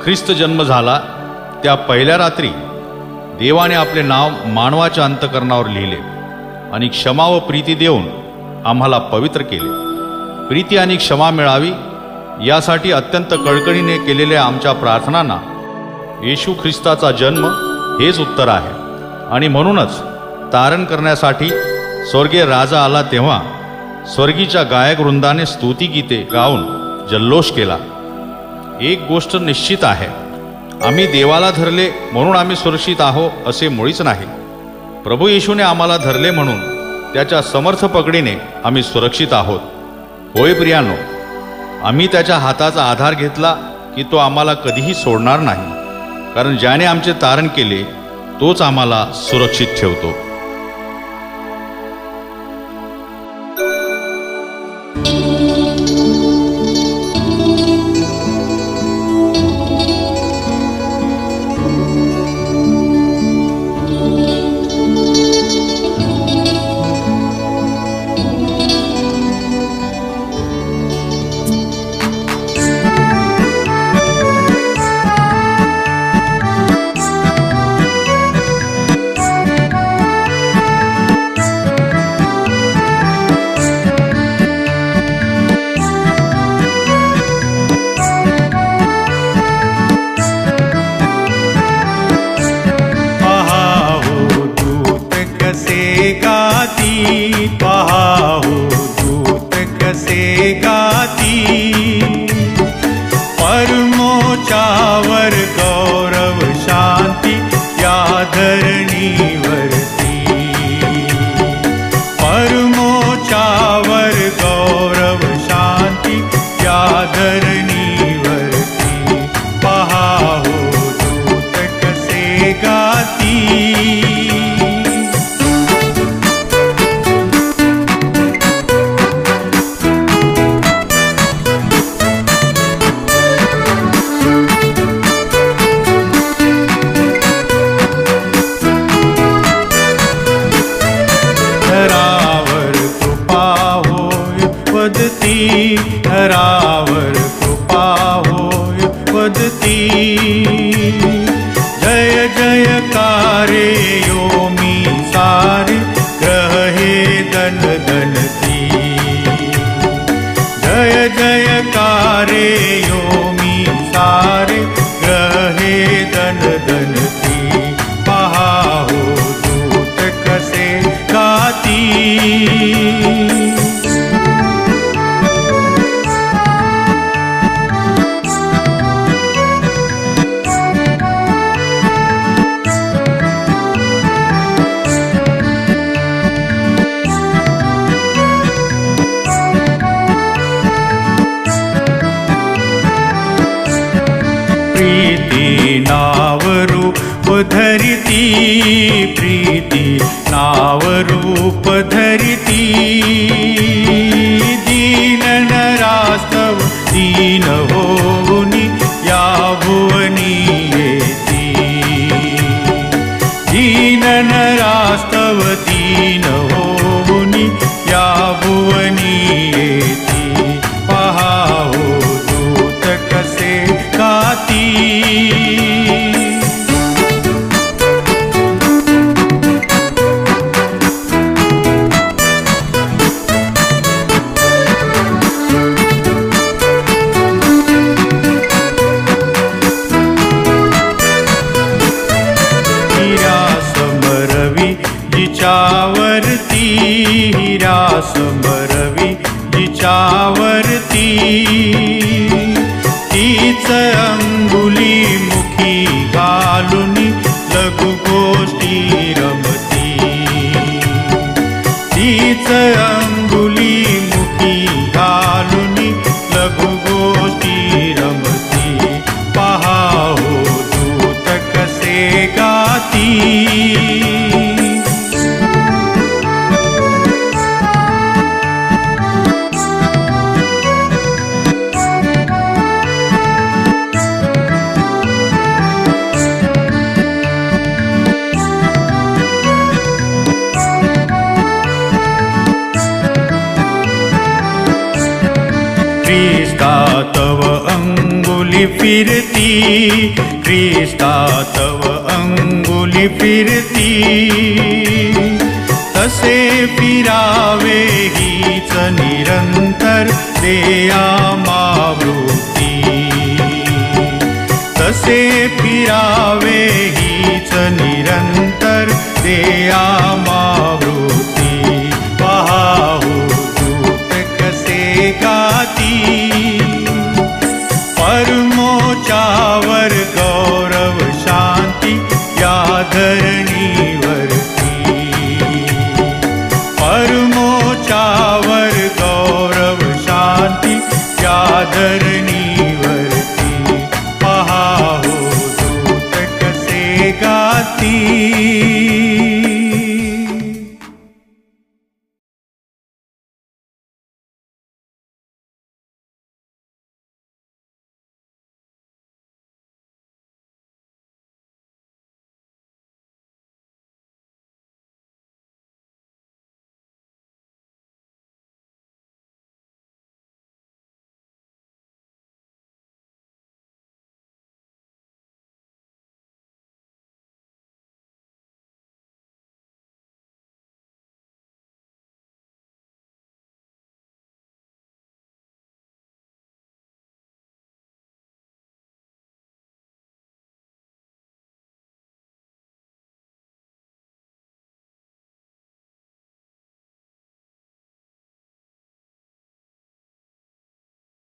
ख्रिस्त जन्म झाला त्या पहिल्या रात्री देवाने आपले नाव मानवाच्या अंतकरणावर लिहिले आणि क्षमा व प्रीती देऊन आम्हाला पवित्र केले. प्रीती आणि क्षमा मिळावी यासाठी अत्यंत कळकळीने केलेल्या आमच्या प्रार्थनांना येशू ख्रिस्ताचा जन्म हेच उत्तर आहे. आणि म्हणूनच तारण करण्यासाठी स्वर्गीय राजा आला तेव्हा स्वर्गीच्या गायक वृंदाने स्तुतिगीते गाऊन जल्लोष केला. एक गोष्ट निश्चित आहे, आम्ही देवाला धरले म्हणून आम्ही सुरक्षित आहो असे मुळीच नाही. प्रभू येशूने आम्हाला धरले म्हणून त्याच्या समर्थ पकडीने आम्ही सुरक्षित आहोत. होय प्रियानो, आम्ही त्याच्या हाताचा आधार घेतला की तो आम्हाला कधीही सोडणार नाही, कारण ज्याने आमचे तारण केले तोच आम्हाला सुरक्षित ठेवतो. परमोच्चावर गौरव शांती या धरणीवरती. परमोच्चावर गौरव शांती या धरणीवरती. पहा हो दूत कसे गाती. धरावर कृपा होय वदती. जय जयकारे यो मी सारे ग्रह हे दन दनती. जय जयकारे यो मी सारे ग्रह हे दन दनती. पहा हो दूत कसे गाती. प्रीती नावरूप धरिती. प्रीती नावरूप धरिती. दीन नरास्तव दीन होऊनी या भुवनी येती. दीन नरास्तव दीन होऊनी या भुवनी येती. पहा हो दूत कसे गाती. हिरा समरवी जिच्यावरती. हिरा समरवी जिच्यावरती. तीच अंगुली मुखी घालुनी लघु गोष्टी रमती. तीच अंगुली मुखी घालुनी लघु गोष्टी रमती. पहा हो दूत कसे गाती. ख्रिस्ता तव अंगुली फिरती, ख्रिस्ता तव अंगुली फिरती, तसे फिरावे हीच निरंतर देया मावृत्ती, तसे फिरावे हीच निरंतर देया मावृत्ती. पहाहू दूत कसे गाती, परमोच्चावर गौरव शांती या धरणीवरती, परमोच्चावर गौरव शांती या धरणी